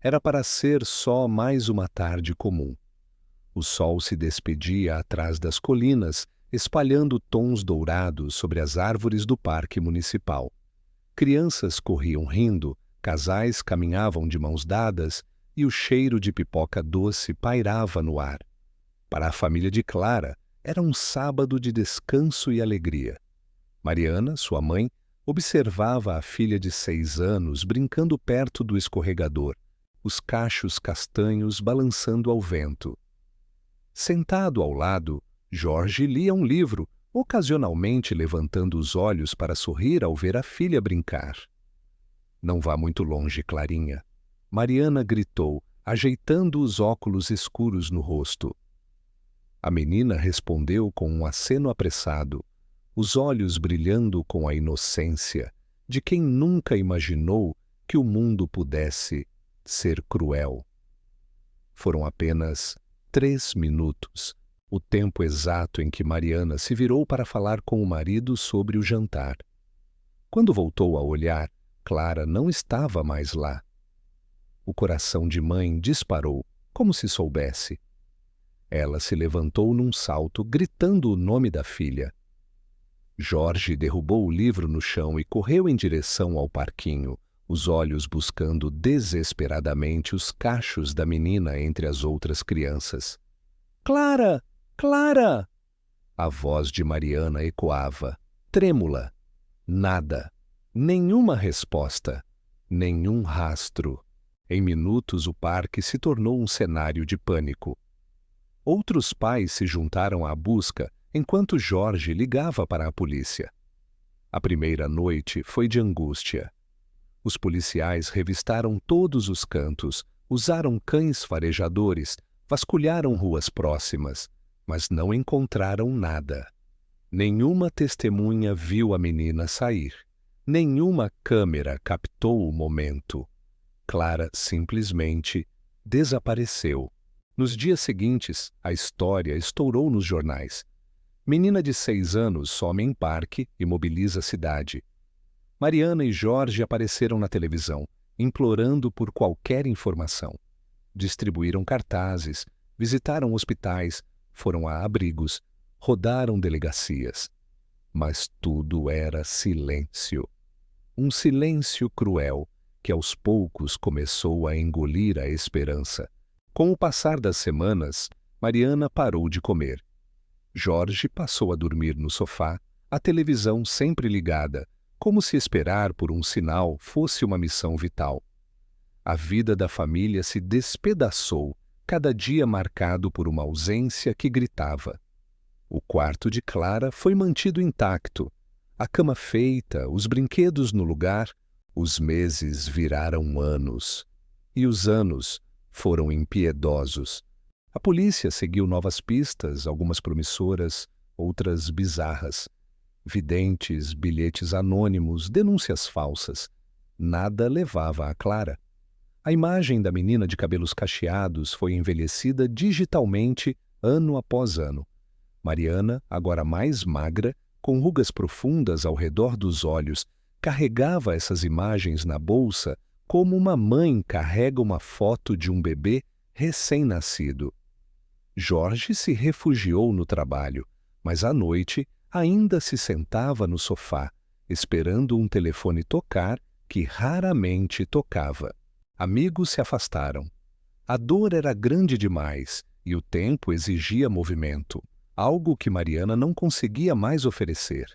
Era para ser só mais uma tarde comum. O sol se despedia atrás das colinas, espalhando tons dourados sobre as árvores do parque municipal. Crianças corriam rindo, casais caminhavam de mãos dadas e o cheiro de pipoca doce pairava no ar. Para a família de Clara, era um sábado de descanso e alegria. Mariana, sua mãe, observava a filha de 6 anos brincando perto do escorregador, os cachos castanhos balançando ao vento. Sentado ao lado, Jorge lia um livro, ocasionalmente levantando os olhos para sorrir ao ver a filha brincar. "Não vá muito longe, Clarinha", Mariana gritou, ajeitando os óculos escuros no rosto. A menina respondeu com um aceno apressado, os olhos brilhando com a inocência de quem nunca imaginou que o mundo pudesse ser cruel. Foram apenas 3 minutos, o tempo exato em que Mariana se virou para falar com o marido sobre o jantar. Quando voltou a olhar, Clara não estava mais lá. O coração de mãe disparou, como se soubesse. Ela se levantou num salto, gritando o nome da filha. Jorge derrubou o livro no chão e correu em direção ao parquinho, os olhos buscando desesperadamente os cachos da menina entre as outras crianças. "Clara! Clara!" A voz de Mariana ecoava, trêmula. Nada. Nenhuma resposta. Nenhum rastro. Em minutos o parque se tornou um cenário de pânico. Outros pais se juntaram à busca enquanto Jorge ligava para a polícia. A primeira noite foi de angústia. Os policiais revistaram todos os cantos, usaram cães farejadores, vasculharam ruas próximas, mas não encontraram nada. Nenhuma testemunha viu a menina sair. Nenhuma câmera captou o momento. Clara simplesmente desapareceu. Nos dias seguintes, a história estourou nos jornais. Menina de 6 anos some em parque e mobiliza a cidade. Mariana e Jorge apareceram na televisão, implorando por qualquer informação. Distribuíram cartazes, visitaram hospitais, foram a abrigos, rodaram delegacias. Mas tudo era silêncio. Um silêncio cruel que aos poucos começou a engolir a esperança. Com o passar das semanas, Mariana parou de comer. Jorge passou a dormir no sofá, a televisão sempre ligada, como se esperar por um sinal fosse uma missão vital. A vida da família se despedaçou, cada dia marcado por uma ausência que gritava. O quarto de Clara foi mantido intacto. A cama feita, os brinquedos no lugar, os meses viraram anos. E os anos foram impiedosos. A polícia seguiu novas pistas, algumas promissoras, outras bizarras. Videntes, bilhetes anônimos, denúncias falsas. Nada levava a Clara. A imagem da menina de cabelos cacheados foi envelhecida digitalmente ano após ano. Mariana, agora mais magra, com rugas profundas ao redor dos olhos, carregava essas imagens na bolsa como uma mãe carrega uma foto de um bebê recém-nascido. Jorge se refugiou no trabalho, mas à noite ainda se sentava no sofá, esperando um telefone tocar que raramente tocava. Amigos se afastaram. A dor era grande demais e o tempo exigia movimento, algo que Mariana não conseguia mais oferecer.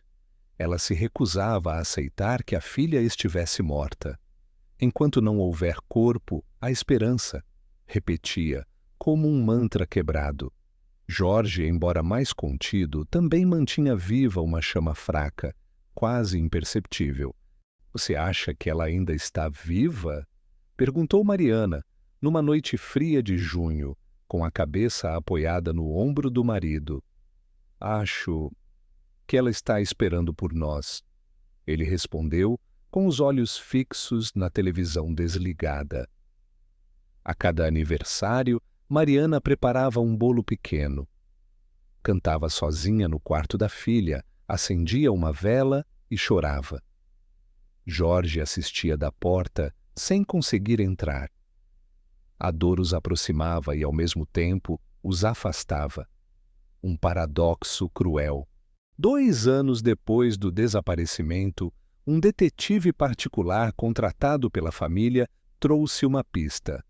Ela se recusava a aceitar que a filha estivesse morta. Enquanto não houver corpo, há esperança, repetia, como um mantra quebrado. Jorge, embora mais contido, também mantinha viva uma chama fraca, quase imperceptível. "Você acha que ela ainda está viva?" perguntou Mariana, numa noite fria de junho, com a cabeça apoiada no ombro do marido. "Acho que ela está esperando por nós", ele respondeu, com os olhos fixos na televisão desligada. A cada aniversário, Mariana preparava um bolo pequeno. Cantava sozinha no quarto da filha, acendia uma vela e chorava. Jorge assistia da porta sem conseguir entrar. A dor os aproximava e, ao mesmo tempo, os afastava. Um paradoxo cruel. 2 anos depois do desaparecimento, um detetive particular contratado pela família trouxe uma pista.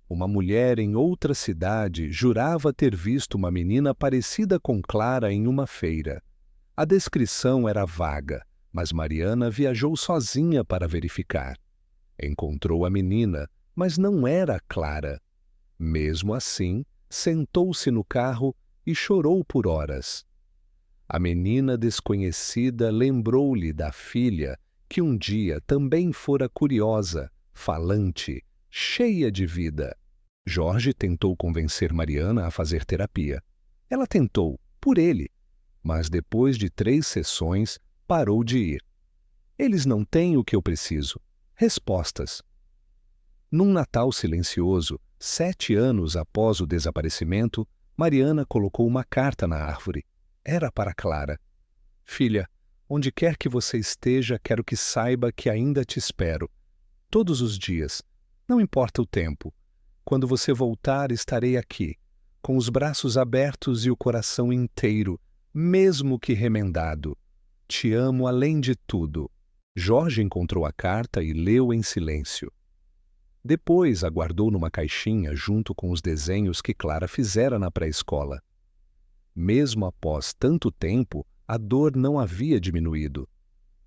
Uma mulher em outra cidade jurava ter visto uma menina parecida com Clara em uma feira. A descrição era vaga, mas Mariana viajou sozinha para verificar. Encontrou a menina, mas não era Clara. Mesmo assim, sentou-se no carro e chorou por horas. A menina desconhecida lembrou-lhe da filha, que um dia também fora curiosa, falante, cheia de vida. Jorge tentou convencer Mariana a fazer terapia. Ela tentou, por ele, mas depois de 3 sessões, parou de ir. Eles não têm o que eu preciso. Respostas. Num Natal silencioso, 7 anos após o desaparecimento, Mariana colocou uma carta na árvore. Era para Clara. Filha, onde quer que você esteja, quero que saiba que ainda te espero. Todos os dias. Não importa o tempo. Quando você voltar, estarei aqui, com os braços abertos e o coração inteiro, mesmo que remendado. Te amo além de tudo. Jorge encontrou a carta e leu em silêncio. Depois a guardou numa caixinha junto com os desenhos que Clara fizera na pré-escola. Mesmo após tanto tempo, a dor não havia diminuído,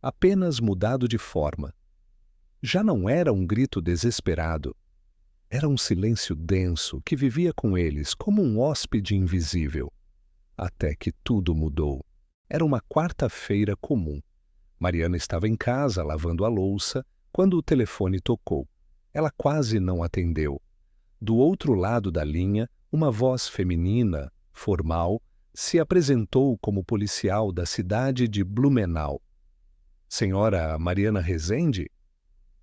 apenas mudado de forma. Já não era um grito desesperado. Era um silêncio denso que vivia com eles como um hóspede invisível. Até que tudo mudou. Era uma quarta-feira comum. Mariana estava em casa lavando a louça quando o telefone tocou. Ela quase não atendeu. Do outro lado da linha, uma voz feminina, formal, se apresentou como policial da cidade de Blumenau. Senhora Mariana Rezende?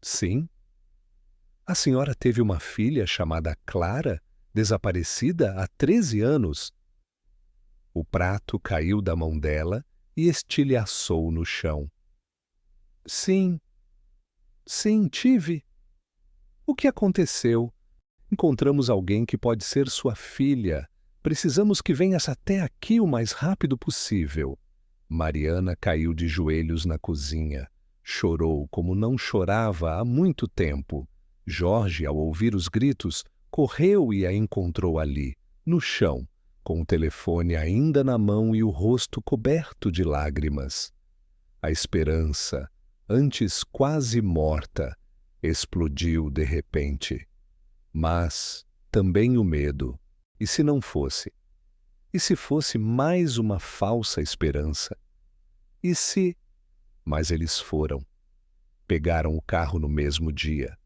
Sim. A senhora teve uma filha chamada Clara, desaparecida há 13 anos. O prato caiu da mão dela e estilhaçou no chão. Sim, tive. O que aconteceu? Encontramos alguém que pode ser sua filha. Precisamos que venhas até aqui o mais rápido possível. Mariana caiu de joelhos na cozinha. Chorou como não chorava há muito tempo. Jorge, ao ouvir os gritos, correu e a encontrou ali, no chão, com o telefone ainda na mão e o rosto coberto de lágrimas. A esperança, antes quase morta, explodiu de repente. Mas também o medo. E se não fosse? E se fosse mais uma falsa esperança? E se... Mas eles foram. Pegaram o carro no mesmo dia.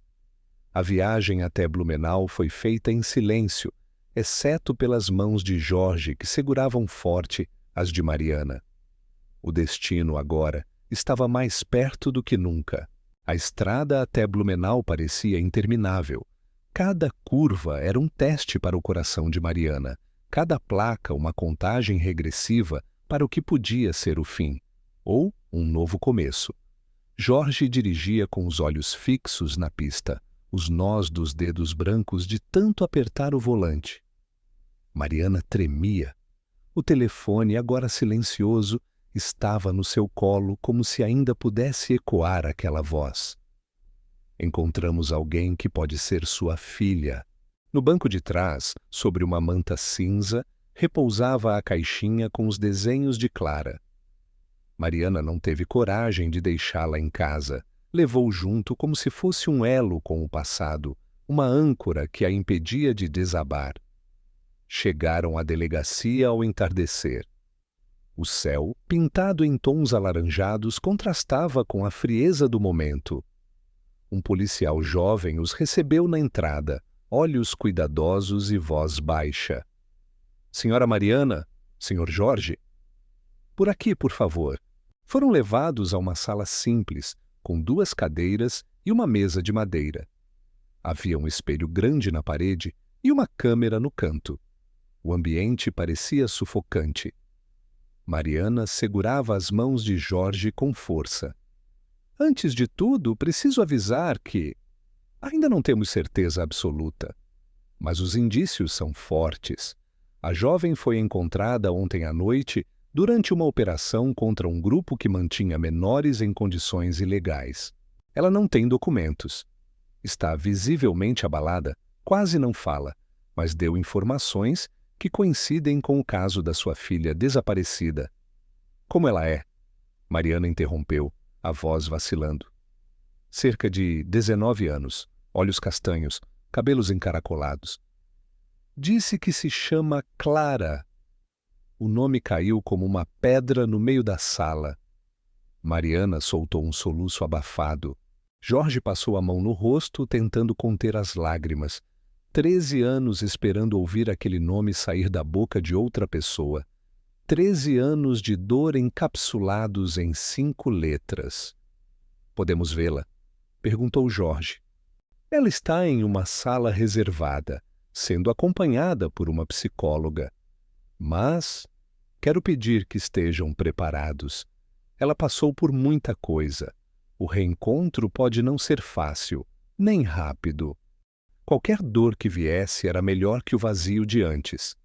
A viagem até Blumenau foi feita em silêncio, exceto pelas mãos de Jorge, que seguravam forte as de Mariana. O destino, agora, estava mais perto do que nunca. A estrada até Blumenau parecia interminável. Cada curva era um teste para o coração de Mariana, cada placa uma contagem regressiva para o que podia ser o fim, ou um novo começo. Jorge dirigia com os olhos fixos na pista, os nós dos dedos brancos de tanto apertar o volante. Mariana tremia. O telefone, agora silencioso, estava no seu colo como se ainda pudesse ecoar aquela voz. Encontramos alguém que pode ser sua filha. No banco de trás, sobre uma manta cinza, repousava a caixinha com os desenhos de Clara. Mariana não teve coragem de deixá-la em casa. Levou junto como se fosse um elo com o passado, uma âncora que a impedia de desabar. Chegaram à delegacia ao entardecer. O céu, pintado em tons alaranjados, contrastava com a frieza do momento. Um policial jovem os recebeu na entrada, olhos cuidadosos e voz baixa. Senhora Mariana, senhor Jorge? Por aqui, por favor. Foram levados a uma sala simples, com 2 cadeiras e uma mesa de madeira. Havia um espelho grande na parede e uma câmera no canto. O ambiente parecia sufocante. Mariana segurava as mãos de Jorge com força. Antes de tudo, preciso avisar que ainda não temos certeza absoluta. Mas os indícios são fortes. A jovem foi encontrada ontem à noite durante uma operação contra um grupo que mantinha menores em condições ilegais. Ela não tem documentos. Está visivelmente abalada, quase não fala, mas deu informações que coincidem com o caso da sua filha desaparecida. Como ela é? Mariana interrompeu, a voz vacilando. Cerca de 19 anos, olhos castanhos, cabelos encaracolados. Disse que se chama Clara. O nome caiu como uma pedra no meio da sala. Mariana soltou um soluço abafado. Jorge passou a mão no rosto, tentando conter as lágrimas. 13 anos esperando ouvir aquele nome sair da boca de outra pessoa. 13 anos de dor encapsulados em 5 letras. Podemos vê-la? Perguntou Jorge. Ela está em uma sala reservada, sendo acompanhada por uma psicóloga. Mas quero pedir que estejam preparados. Ela passou por muita coisa. O reencontro pode não ser fácil, nem rápido. Qualquer dor que viesse era melhor que o vazio de antes.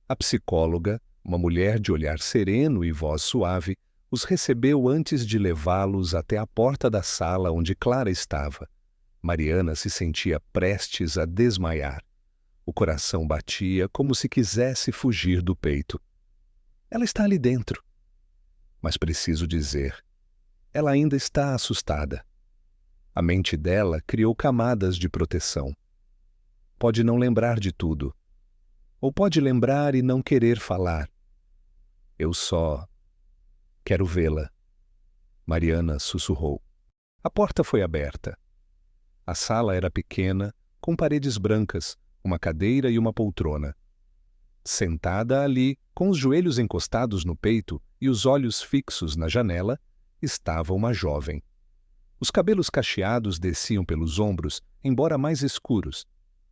A psicóloga, uma mulher de olhar sereno e voz suave, os recebeu antes de levá-los até a porta da sala onde Clara estava. Mariana se sentia prestes a desmaiar. O coração batia como se quisesse fugir do peito. Ela está ali dentro. Mas preciso dizer, ela ainda está assustada. A mente dela criou camadas de proteção. Pode não lembrar de tudo. Ou pode lembrar e não querer falar. Eu só quero vê-la. Mariana sussurrou. A porta foi aberta. A sala era pequena, com paredes brancas, uma cadeira e uma poltrona. Sentada ali, com os joelhos encostados no peito e os olhos fixos na janela, estava uma jovem. Os cabelos cacheados desciam pelos ombros, embora mais escuros.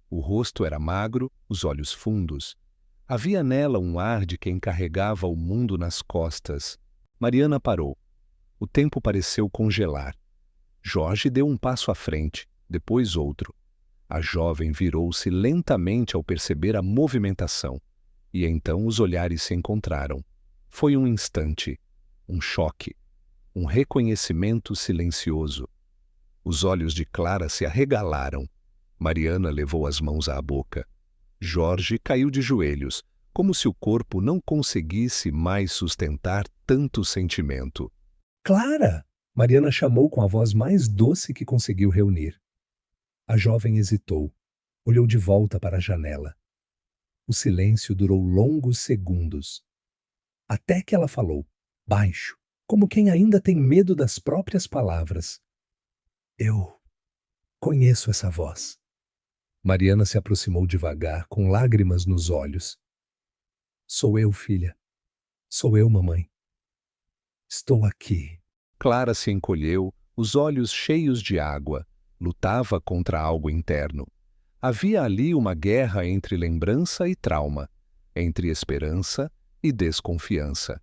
O rosto era magro, os olhos fundos. Havia nela um ar de quem carregava o mundo nas costas. Mariana parou. O tempo pareceu congelar. Jorge deu um passo à frente, depois outro. A jovem virou-se lentamente ao perceber a movimentação. E então os olhares se encontraram. Foi um instante, um choque, um reconhecimento silencioso. Os olhos de Clara se arregalaram. Mariana levou as mãos à boca. Jorge caiu de joelhos, como se o corpo não conseguisse mais sustentar tanto sentimento. Clara! Mariana chamou com a voz mais doce que conseguiu reunir. A jovem hesitou, olhou de volta para a janela. O silêncio durou longos segundos. Até que ela falou, baixo, como quem ainda tem medo das próprias palavras. Eu conheço essa voz. Mariana se aproximou devagar, com lágrimas nos olhos. Sou eu, filha. Sou eu, mamãe. Estou aqui. Clara se encolheu, os olhos cheios de água. Lutava contra algo interno. Havia ali uma guerra entre lembrança e trauma, entre esperança e desconfiança.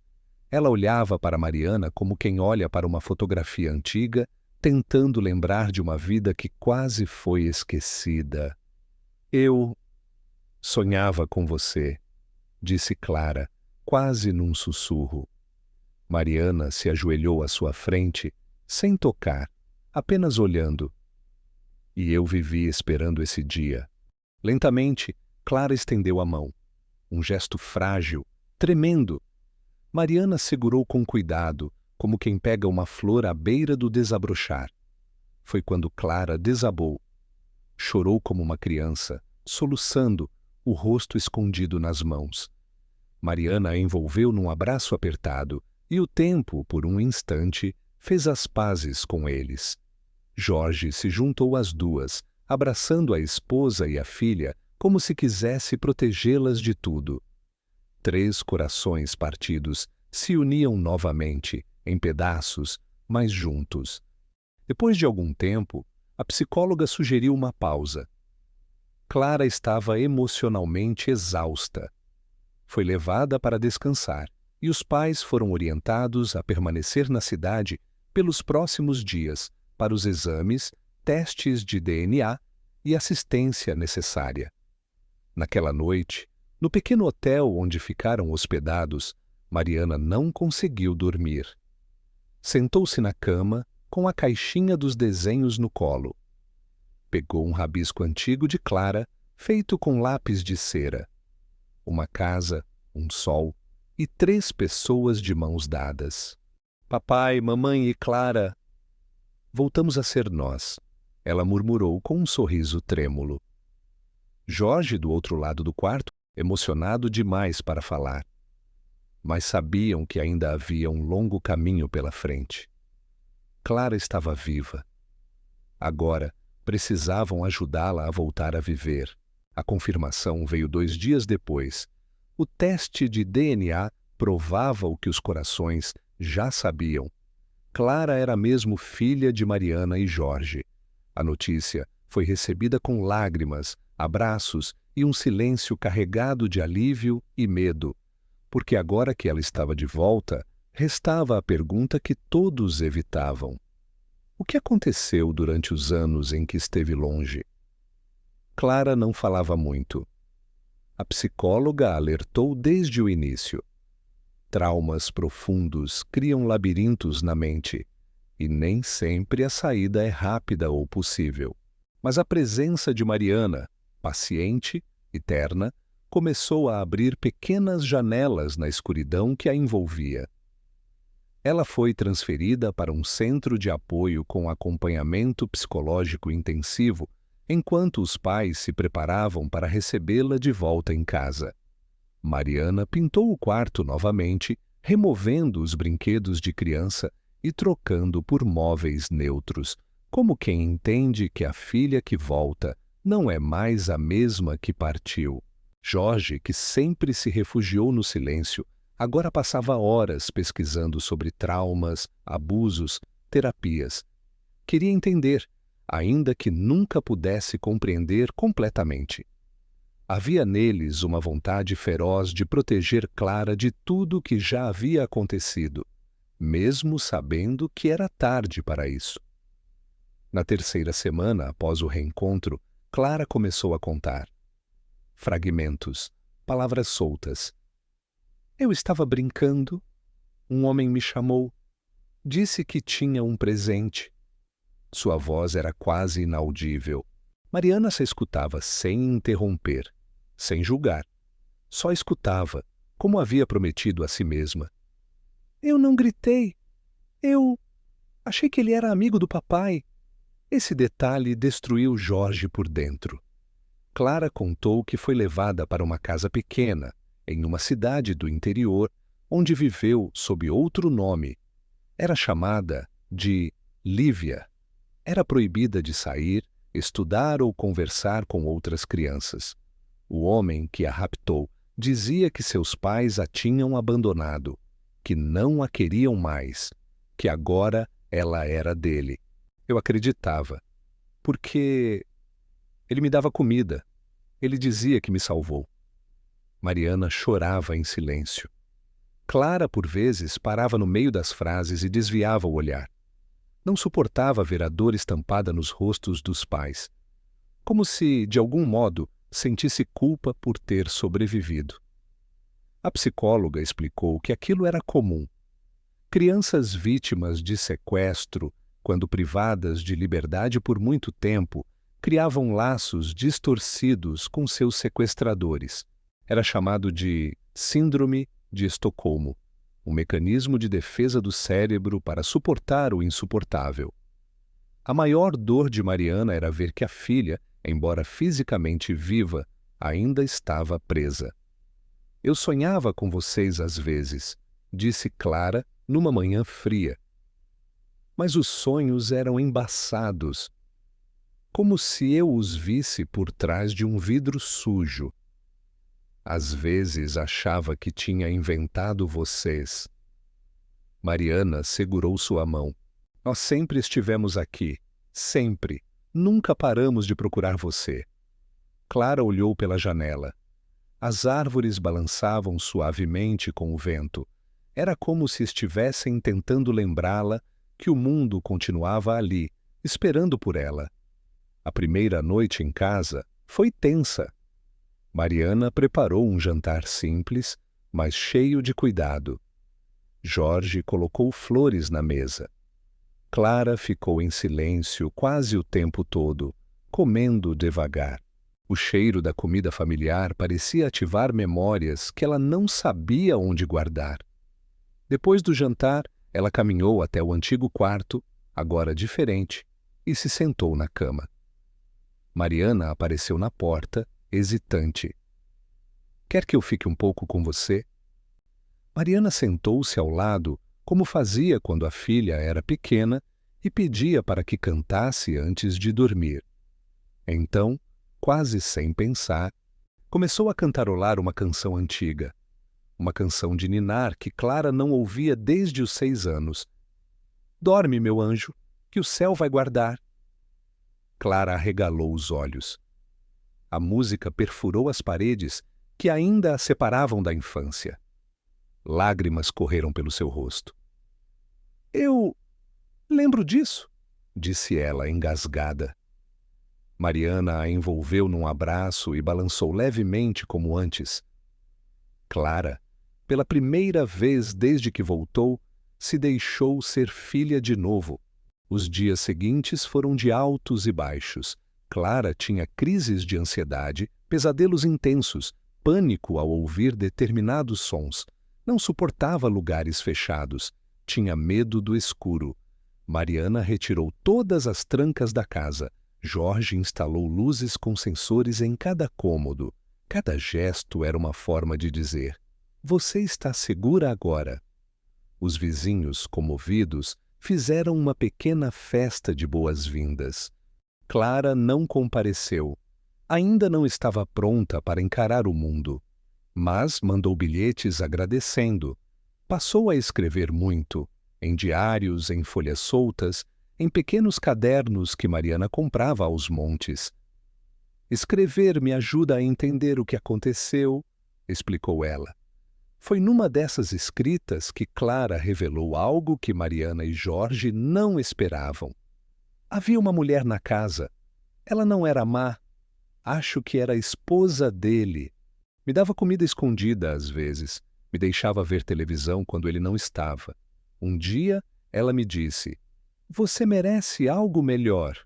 Ela olhava para Mariana como quem olha para uma fotografia antiga, tentando lembrar de uma vida que quase foi esquecida. Eu sonhava com você, disse Clara, quase num sussurro. Mariana se ajoelhou à sua frente, sem tocar, apenas olhando. E eu vivi esperando esse dia. Lentamente, Clara estendeu a mão. Um gesto frágil, tremendo. Mariana segurou com cuidado, como quem pega uma flor à beira do desabrochar. Foi quando Clara desabou. Chorou como uma criança, soluçando, o rosto escondido nas mãos. Mariana a envolveu num abraço apertado, e o tempo, por um instante, fez as pazes com eles. Jorge se juntou às duas, abraçando a esposa e a filha, como se quisesse protegê-las de tudo. 3 corações partidos se uniam novamente, em pedaços, mas juntos. Depois de algum tempo, a psicóloga sugeriu uma pausa. Clara estava emocionalmente exausta. Foi levada para descansar, e os pais foram orientados a permanecer na cidade pelos próximos dias, para os exames, testes de DNA e assistência necessária. Naquela noite, no pequeno hotel onde ficaram hospedados, Mariana não conseguiu dormir. Sentou-se na cama, com a caixinha dos desenhos no colo. Pegou um rabisco antigo de Clara, feito com lápis de cera. Uma casa, um sol e 3 pessoas de mãos dadas. Papai, mamãe e Clara. Voltamos a ser nós, ela murmurou com um sorriso trêmulo. Jorge, do outro lado do quarto, emocionado demais para falar. Mas sabiam que ainda havia um longo caminho pela frente. Clara estava viva. Agora, precisavam ajudá-la a voltar a viver. A confirmação veio 2 dias depois. O teste de DNA provava o que os corações já sabiam. Clara era mesmo filha de Mariana e Jorge. A notícia foi recebida com lágrimas, abraços e um silêncio carregado de alívio e medo, porque agora que ela estava de volta, restava a pergunta que todos evitavam. O que aconteceu durante os anos em que esteve longe? Clara não falava muito. A psicóloga alertou desde o início. Traumas profundos criam labirintos na mente, e nem sempre a saída é rápida ou possível. Mas a presença de Mariana, paciente e terna, começou a abrir pequenas janelas na escuridão que a envolvia. Ela foi transferida para um centro de apoio com acompanhamento psicológico intensivo, enquanto os pais se preparavam para recebê-la de volta em casa. Mariana pintou o quarto novamente, removendo os brinquedos de criança e trocando por móveis neutros, como quem entende que a filha que volta não é mais a mesma que partiu. Jorge, que sempre se refugiou no silêncio, agora passava horas pesquisando sobre traumas, abusos, terapias. Queria entender, ainda que nunca pudesse compreender completamente. Havia neles uma vontade feroz de proteger Clara de tudo o que já havia acontecido, mesmo sabendo que era tarde para isso. Na 3ª semana após o reencontro, Clara começou a contar. Fragmentos, palavras soltas. Eu estava brincando. Um homem me chamou. Disse que tinha um presente. Sua voz era quase inaudível. Mariana se escutava sem interromper, sem julgar. Só escutava, como havia prometido a si mesma. Eu não gritei. Eu achei que ele era amigo do papai. Esse detalhe destruiu Jorge por dentro. Clara contou que foi levada para uma casa pequena, em uma cidade do interior, onde viveu sob outro nome. Era chamada de Lívia. Era proibida de sair, estudar ou conversar com outras crianças. O homem que a raptou dizia que seus pais a tinham abandonado, que não a queriam mais, que agora ela era dele. Eu acreditava, porque ele me dava comida. Ele dizia que me salvou. Mariana chorava em silêncio. Clara, por vezes, parava no meio das frases e desviava o olhar. Não suportava ver a dor estampada nos rostos dos pais, como se, de algum modo, sentisse culpa por ter sobrevivido. A psicóloga explicou que aquilo era comum. Crianças vítimas de sequestro, quando privadas de liberdade por muito tempo, criavam laços distorcidos com seus sequestradores. Era chamado de Síndrome de Estocolmo, um mecanismo de defesa do cérebro para suportar o insuportável. A maior dor de Mariana era ver que a filha, embora fisicamente viva, ainda estava presa. Eu sonhava com vocês às vezes, disse Clara numa manhã fria. Mas os sonhos eram embaçados, como se eu os visse por trás de um vidro sujo. Às vezes achava que tinha inventado vocês. Mariana segurou sua mão. Nós sempre estivemos aqui, sempre. Nunca paramos de procurar você. Clara olhou pela janela. As árvores balançavam suavemente com o vento. Era como se estivessem tentando lembrá-la que o mundo continuava ali, esperando por ela. A primeira noite em casa foi tensa. Mariana preparou um jantar simples, mas cheio de cuidado. Jorge colocou flores na mesa. Clara ficou em silêncio quase o tempo todo, comendo devagar. O cheiro da comida familiar parecia ativar memórias que ela não sabia onde guardar. Depois do jantar, ela caminhou até o antigo quarto, agora diferente, e se sentou na cama. Mariana apareceu na porta, hesitante. "Quer que eu fique um pouco com você?" Mariana sentou-se ao lado, como fazia quando a filha era pequena, e pedia para que cantasse antes de dormir. Então, quase sem pensar, começou a cantarolar uma canção antiga. Uma canção de ninar que Clara não ouvia desde os 6 anos. "Dorme, meu anjo, que o céu vai guardar." Clara arregalou os olhos. A música perfurou as paredes que ainda a separavam da infância. Lágrimas correram pelo seu rosto. "Eu lembro disso", disse ela, engasgada. Mariana a envolveu num abraço e balançou levemente como antes. Clara, pela primeira vez desde que voltou, se deixou ser filha de novo. Os dias seguintes foram de altos e baixos. Clara tinha crises de ansiedade, pesadelos intensos, pânico ao ouvir determinados sons. Não suportava lugares fechados. Tinha medo do escuro. Mariana retirou todas as trancas da casa. Jorge instalou luzes com sensores em cada cômodo. Cada gesto era uma forma de dizer: "Você está segura agora." Os vizinhos, comovidos, fizeram uma pequena festa de boas-vindas. Clara não compareceu. Ainda não estava pronta para encarar o mundo. Mas mandou bilhetes agradecendo. Passou a escrever muito, em diários, em folhas soltas, em pequenos cadernos que Mariana comprava aos montes. "Escrever me ajuda a entender o que aconteceu", explicou ela. Foi numa dessas escritas que Clara revelou algo que Mariana e Jorge não esperavam. Havia uma mulher na casa. Ela não era má. Acho que era a esposa dele. Me dava comida escondida às vezes. Me deixava ver televisão quando ele não estava. Um dia, ela me disse: "Você merece algo melhor."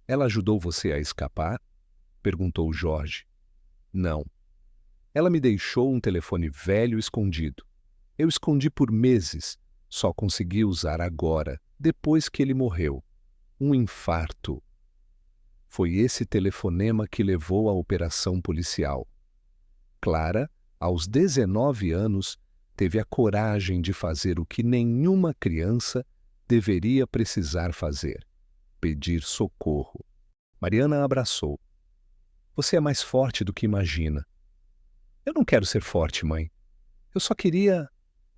"Ela ajudou você a escapar?" perguntou Jorge. "Não. Ela me deixou um telefone velho escondido. Eu escondi por meses. Só consegui usar agora, depois que ele morreu. Um infarto." Foi esse telefonema que levou à operação policial. Clara, aos 19 anos, teve a coragem de fazer o que nenhuma criança deveria precisar fazer: pedir socorro. Mariana a abraçou. "Você é mais forte do que imagina." "Eu não quero ser forte, mãe. Eu só queria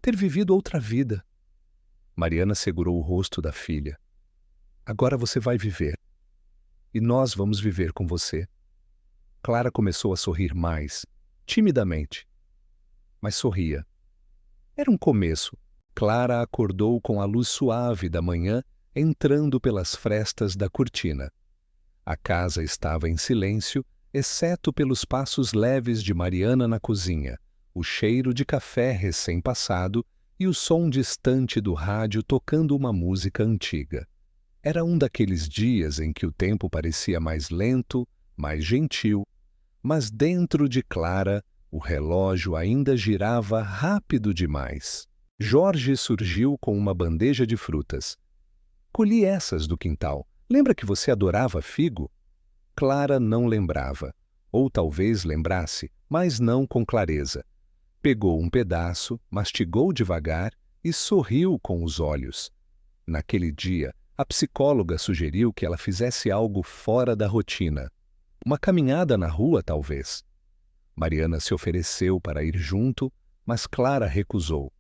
ter vivido outra vida." Mariana segurou o rosto da filha. "Agora você vai viver. E nós vamos viver com você." Clara começou a sorrir mais, timidamente. Mas sorria. Era um começo. Clara acordou com a luz suave da manhã entrando pelas frestas da cortina. A casa estava em silêncio, exceto pelos passos leves de Mariana na cozinha, o cheiro de café recém-passado e o som distante do rádio tocando uma música antiga. Era um daqueles dias em que o tempo parecia mais lento, mais gentil, mas dentro de Clara o relógio ainda girava rápido demais. Jorge surgiu com uma bandeja de frutas. "Colhi essas do quintal. Lembra que você adorava figo?" Clara não lembrava. Ou talvez lembrasse, mas não com clareza. Pegou um pedaço, mastigou devagar e sorriu com os olhos. Naquele dia, a psicóloga sugeriu que ela fizesse algo fora da rotina. Uma caminhada na rua, talvez. Mariana se ofereceu para ir junto, mas Clara recusou.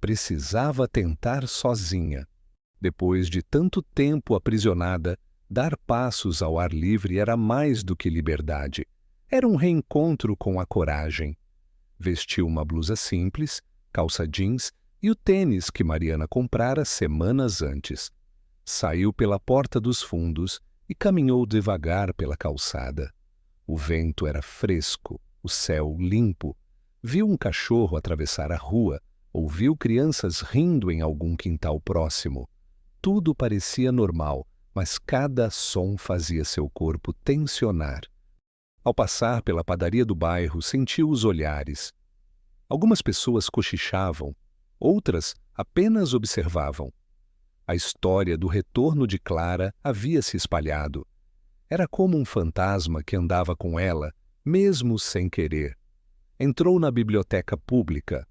Precisava tentar sozinha. Depois de tanto tempo aprisionada, dar passos ao ar livre era mais do que liberdade. Era um reencontro com a coragem. Vestiu uma blusa simples, calça jeans e o tênis que Mariana comprara semanas antes. Saiu pela porta dos fundos e caminhou devagar pela calçada. O vento era fresco, o céu limpo. Viu um cachorro atravessar a rua, ouviu crianças rindo em algum quintal próximo. Tudo parecia normal, mas cada som fazia seu corpo tensionar. Ao passar pela padaria do bairro, sentiu os olhares. Algumas pessoas cochichavam, outras apenas observavam. A história do retorno de Clara havia se espalhado. Era como um fantasma que andava com ela, mesmo sem querer. Entrou na biblioteca pública.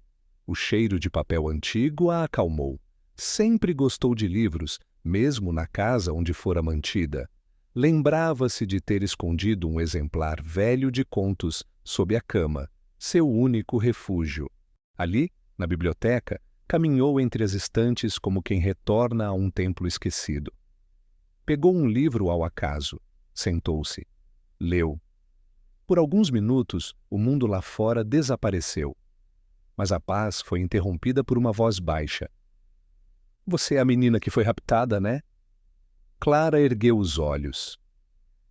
O cheiro de papel antigo a acalmou. Sempre gostou de livros, mesmo na casa onde fora mantida. Lembrava-se de ter escondido um exemplar velho de contos sob a cama, seu único refúgio. Ali, na biblioteca, caminhou entre as estantes como quem retorna a um templo esquecido. Pegou um livro ao acaso, sentou-se, leu. Por alguns minutos, o mundo lá fora desapareceu. Mas a paz foi interrompida por uma voz baixa. Você é a menina que foi raptada, né? Clara ergueu os olhos.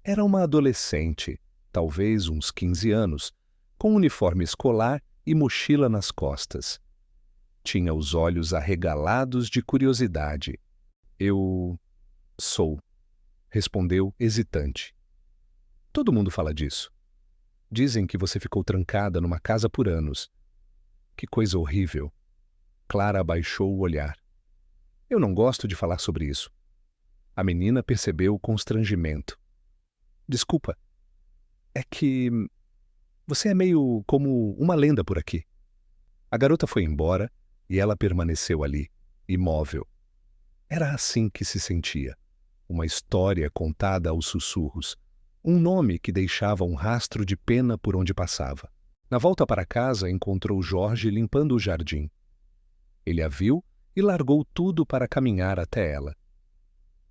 Era uma adolescente, talvez uns 15 anos, com uniforme escolar e mochila nas costas. Tinha os olhos arregalados de curiosidade. Eu sou, respondeu hesitante. Todo mundo fala disso. Dizem que você ficou trancada numa casa por anos. Que coisa horrível. Clara abaixou o olhar. Eu não gosto de falar sobre isso. A menina percebeu o constrangimento. Desculpa. É que você é meio como uma lenda por aqui. A garota foi embora e ela permaneceu ali, imóvel. Era assim que se sentia. Uma história contada aos sussurros. Um nome que deixava um rastro de pena por onde passava. Na volta para casa, encontrou Jorge limpando o jardim. Ele a viu e largou tudo para caminhar até ela.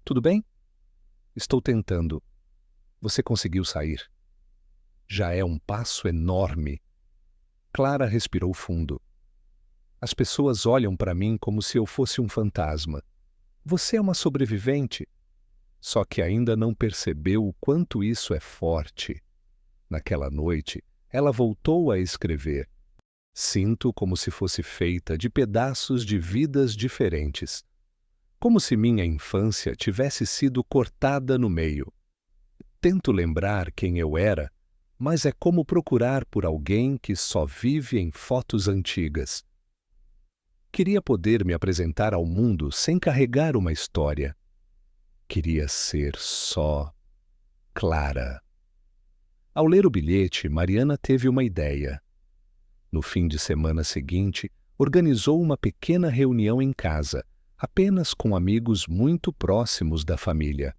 Tudo bem? Estou tentando. Você conseguiu sair. Já é um passo enorme. Clara respirou fundo. As pessoas olham para mim como se eu fosse um fantasma. Você é uma sobrevivente. Só que ainda não percebeu o quanto isso é forte. Naquela noite, ela voltou a escrever. Sinto como se fosse feita de pedaços de vidas diferentes. Como se minha infância tivesse sido cortada no meio. Tento lembrar quem eu era, mas é como procurar por alguém que só vive em fotos antigas. Queria poder me apresentar ao mundo sem carregar uma história. Queria ser só Clara. Ao ler o bilhete, Mariana teve uma ideia. No fim de semana seguinte, organizou uma pequena reunião em casa, apenas com amigos muito próximos da família.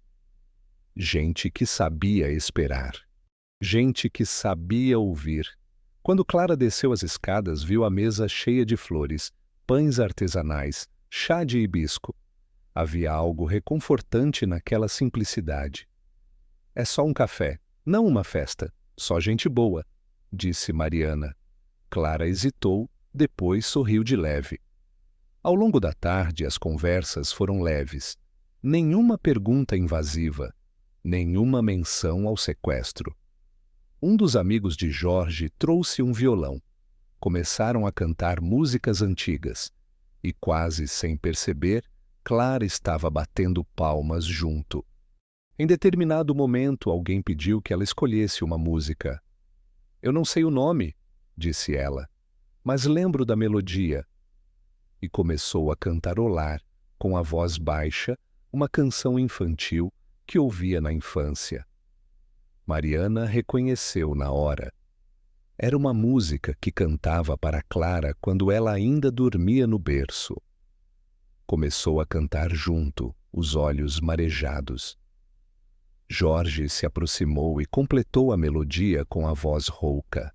Gente que sabia esperar. Gente que sabia ouvir. Quando Clara desceu as escadas, viu a mesa cheia de flores, pães artesanais, chá de hibisco. Havia algo reconfortante naquela simplicidade. É só um café, não uma festa, só gente boa, disse Mariana. Clara hesitou, depois sorriu de leve. Ao longo da tarde, as conversas foram leves. Nenhuma pergunta invasiva, nenhuma menção ao sequestro. Um dos amigos de Jorge trouxe um violão. Começaram a cantar músicas antigas. E quase sem perceber, Clara estava batendo palmas junto. Em determinado momento, alguém pediu que ela escolhesse uma música. Eu não sei o nome, disse ela, mas lembro da melodia. E começou a cantarolar, com a voz baixa, uma canção infantil que ouvia na infância. Mariana reconheceu na hora. Era uma música que cantava para Clara quando ela ainda dormia no berço. Começou a cantar junto, os olhos marejados. Jorge se aproximou e completou a melodia com a voz rouca.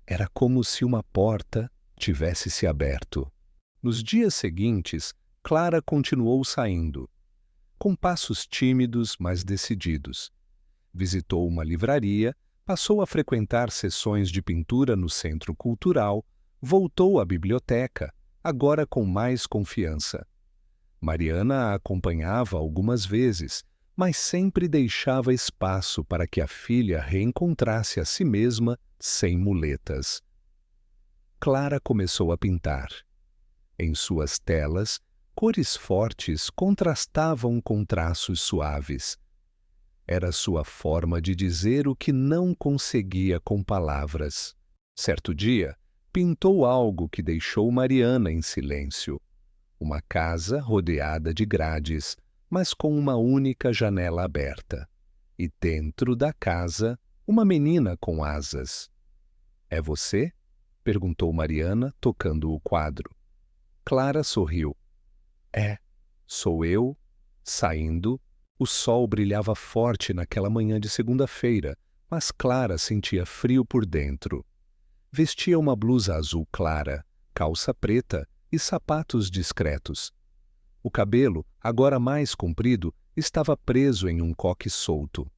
Era como se uma porta tivesse se aberto. Nos dias seguintes, Clara continuou saindo, com passos tímidos, mas decididos. Visitou uma livraria, passou a frequentar sessões de pintura no centro cultural, voltou à biblioteca, agora com mais confiança. Mariana a acompanhava algumas vezes, mas sempre deixava espaço para que a filha reencontrasse a si mesma sem muletas. Clara começou a pintar. Em suas telas, cores fortes contrastavam com traços suaves. Era sua forma de dizer o que não conseguia com palavras. Certo dia, pintou algo que deixou Mariana em silêncio. Uma casa rodeada de grades, mas com uma única janela aberta. E dentro da casa, uma menina com asas. "É você?" perguntou Mariana, tocando o quadro. Clara sorriu. "É, sou eu." Saindo, o sol brilhava forte naquela manhã de segunda-feira, mas Clara sentia frio por dentro. Vestia uma blusa azul clara, calça preta e sapatos discretos. O cabelo, agora mais comprido, estava preso em um coque solto.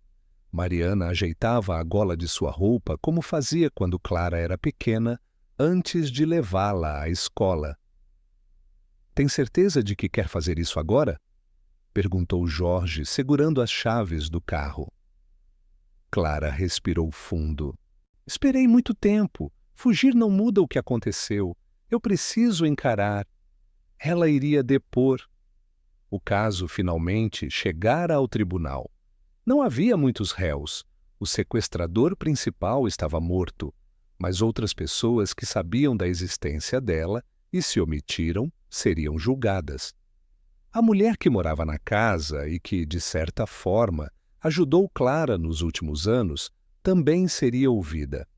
Mariana ajeitava a gola de sua roupa como fazia quando Clara era pequena, antes de levá-la à escola. "Tem certeza de que quer fazer isso agora?" perguntou Jorge, segurando as chaves do carro. Clara respirou fundo. "Esperei muito tempo. Fugir não muda o que aconteceu. Eu preciso encarar." Ela iria depor. O caso finalmente chegara ao tribunal. Não havia muitos réus. O sequestrador principal estava morto, mas outras pessoas que sabiam da existência dela e se omitiram seriam julgadas. A mulher que morava na casa e que, de certa forma, ajudou Clara nos últimos anos, também seria ouvida.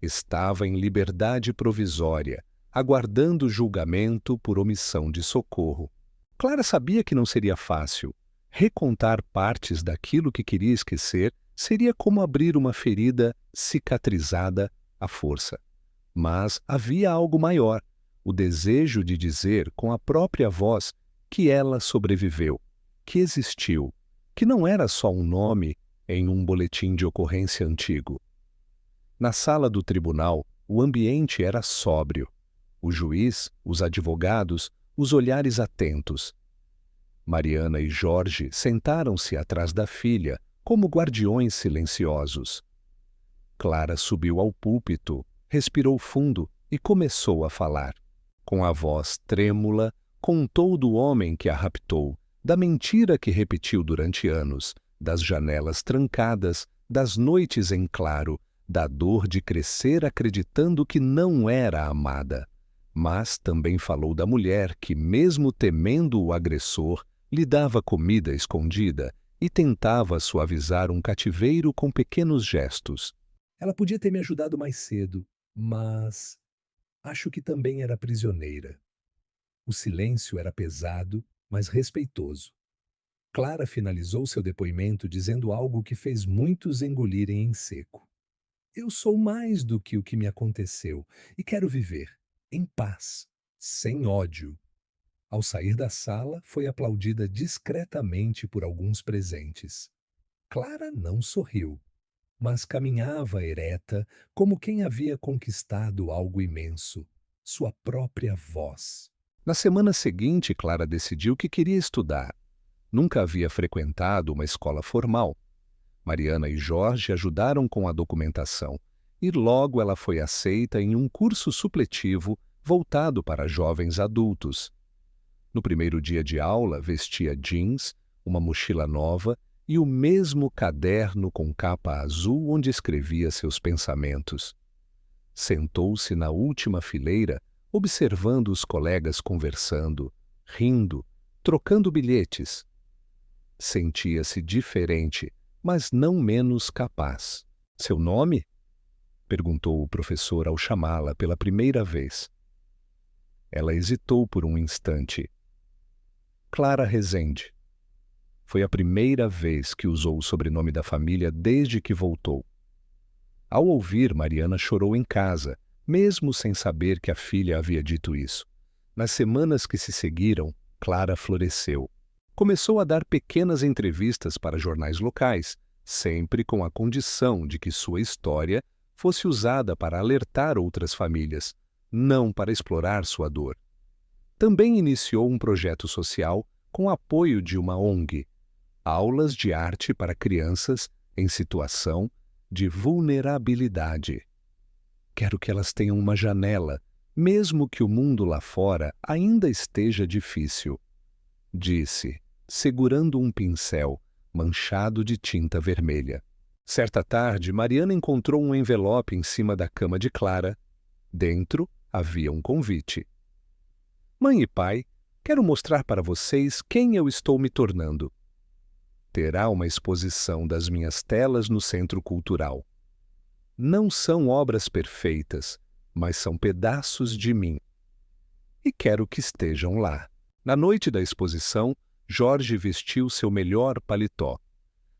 Estava em liberdade provisória, aguardando julgamento por omissão de socorro. Clara sabia que não seria fácil. Recontar partes daquilo que queria esquecer seria como abrir uma ferida cicatrizada à força. Mas havia algo maior, o desejo de dizer com a própria voz que ela sobreviveu, que existiu, que não era só um nome em um boletim de ocorrência antigo. Na sala do tribunal, o ambiente era sóbrio. O juiz, os advogados, os olhares atentos. Mariana e Jorge sentaram-se atrás da filha, como guardiões silenciosos. Clara subiu ao púlpito, respirou fundo e começou a falar. Com a voz trêmula, contou do homem que a raptou, da mentira que repetiu durante anos, das janelas trancadas, das noites em claro, da dor de crescer acreditando que não era amada. Mas também falou da mulher que, mesmo temendo o agressor, lhe dava comida escondida e tentava suavizar um cativeiro com pequenos gestos. "Ela podia ter me ajudado mais cedo, mas acho que também era prisioneira." O silêncio era pesado, mas respeitoso. Clara finalizou seu depoimento dizendo algo que fez muitos engolirem em seco. "Eu sou mais do que o que me aconteceu e quero viver em paz, sem ódio." Ao sair da sala, foi aplaudida discretamente por alguns presentes. Clara não sorriu, mas caminhava ereta, como quem havia conquistado algo imenso, sua própria voz. Na semana seguinte, Clara decidiu que queria estudar. Nunca havia frequentado uma escola formal. Mariana e Jorge ajudaram com a documentação, e logo ela foi aceita em um curso supletivo voltado para jovens adultos. No primeiro dia de aula, vestia jeans, uma mochila nova e o mesmo caderno com capa azul onde escrevia seus pensamentos. Sentou-se na última fileira, observando os colegas conversando, rindo, trocando bilhetes. Sentia-se diferente, mas não menos capaz. "Seu nome?" perguntou o professor ao chamá-la pela primeira vez. Ela hesitou por um instante. "Clara Rezende." Foi a primeira vez que usou o sobrenome da família desde que voltou. Ao ouvir, Mariana chorou em casa, mesmo sem saber que a filha havia dito isso. Nas semanas que se seguiram, Clara floresceu. Começou a dar pequenas entrevistas para jornais locais, sempre com a condição de que sua história fosse usada para alertar outras famílias, não para explorar sua dor. Também iniciou um projeto social com apoio de uma ONG. aulas de arte para crianças em situação de vulnerabilidade. Quero que elas tenham uma janela, mesmo que o mundo lá fora ainda esteja difícil, disse, segurando um pincel manchado de tinta vermelha. Certa tarde, Mariana encontrou um envelope em cima da cama de Clara. Dentro havia um convite. Mãe e pai, quero mostrar para vocês quem eu estou me tornando. Terá uma exposição das minhas telas no Centro Cultural. Não são obras perfeitas, mas são pedaços de mim. E quero que estejam lá. Na noite da exposição, Jorge vestiu seu melhor paletó.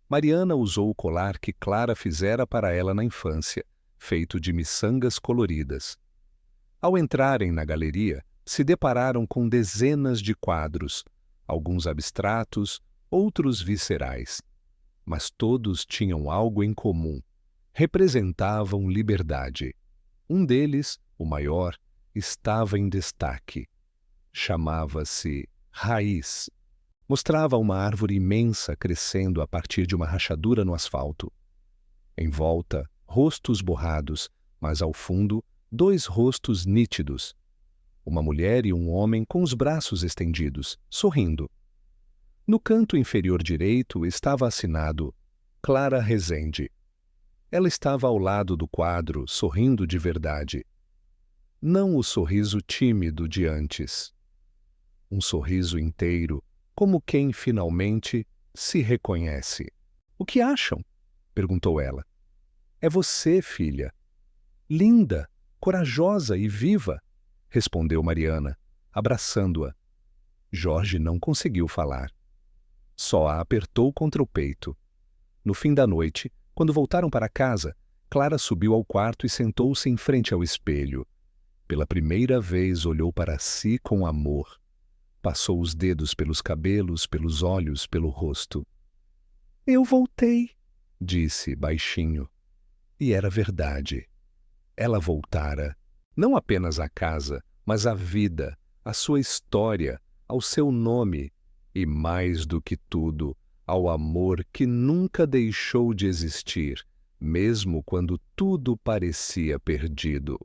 Mariana usou o colar que Clara fizera para ela na infância, feito de miçangas coloridas. Ao entrarem na galeria, se depararam com dezenas de quadros, alguns abstratos, outros viscerais. Mas todos tinham algo em comum. Representavam liberdade. Um deles, o maior, estava em destaque. Chamava-se Raiz. Mostrava uma árvore imensa crescendo a partir de uma rachadura no asfalto. Em volta, rostos borrados, mas ao fundo, 2 rostos nítidos. Uma mulher e um homem com os braços estendidos, sorrindo. No canto inferior direito estava assinado Clara Rezende. Ela estava ao lado do quadro, sorrindo de verdade. Não o sorriso tímido de antes. Um sorriso inteiro, como quem finalmente se reconhece. O que acham? Perguntou ela. É você, filha. Linda, corajosa e viva, respondeu Mariana, abraçando-a. Jorge não conseguiu falar. Só a apertou contra o peito. No fim da noite, quando voltaram para casa, Clara subiu ao quarto e sentou-se em frente ao espelho. Pela primeira vez olhou para si com amor. Passou os dedos pelos cabelos, pelos olhos, pelo rosto. Eu voltei, disse baixinho. E era verdade. Ela voltara, não apenas à casa, mas à vida, à sua história, ao seu nome e, mais do que tudo, ao amor que nunca deixou de existir, mesmo quando tudo parecia perdido.